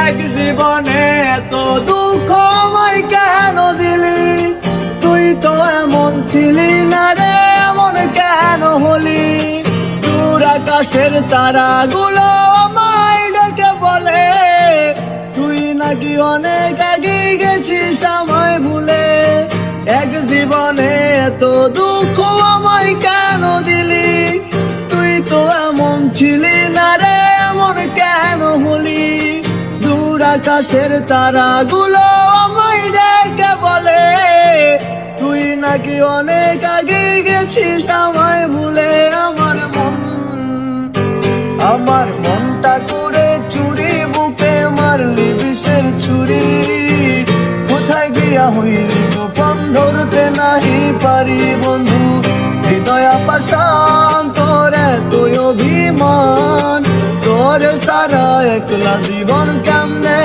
এক জীবনে এত দুঃখ আমায় কেন দিলি? তুই তো এমন ছিলি না রে, এমন কেন হলি? দূর আকাশের তারাগুলো আমায় ডেকে বলে, তুই নাকি অনেক আগে গেছিস আমায় ভুলে। এক জীবনে এত দুঃখ আমায় কেন দিলি? তুই তো এমন ছিলি না রে, এমন কেন হলি? দূর আকাশের তারাগুলো আমায় ডেকে বলে, তুই নাকি অনেক আগে গেছিস আমায় ভুলে। আমার মনটা করে চুরি, বুকে মারলি বিষের ছুরি। কোথায় গিয়া হইলি গোপন ধরতে নাহি পারি বন্ধু। হৃদয় পাষাণ তোর এতই অভিমান, তোর সারা একলা জীবন কেমনে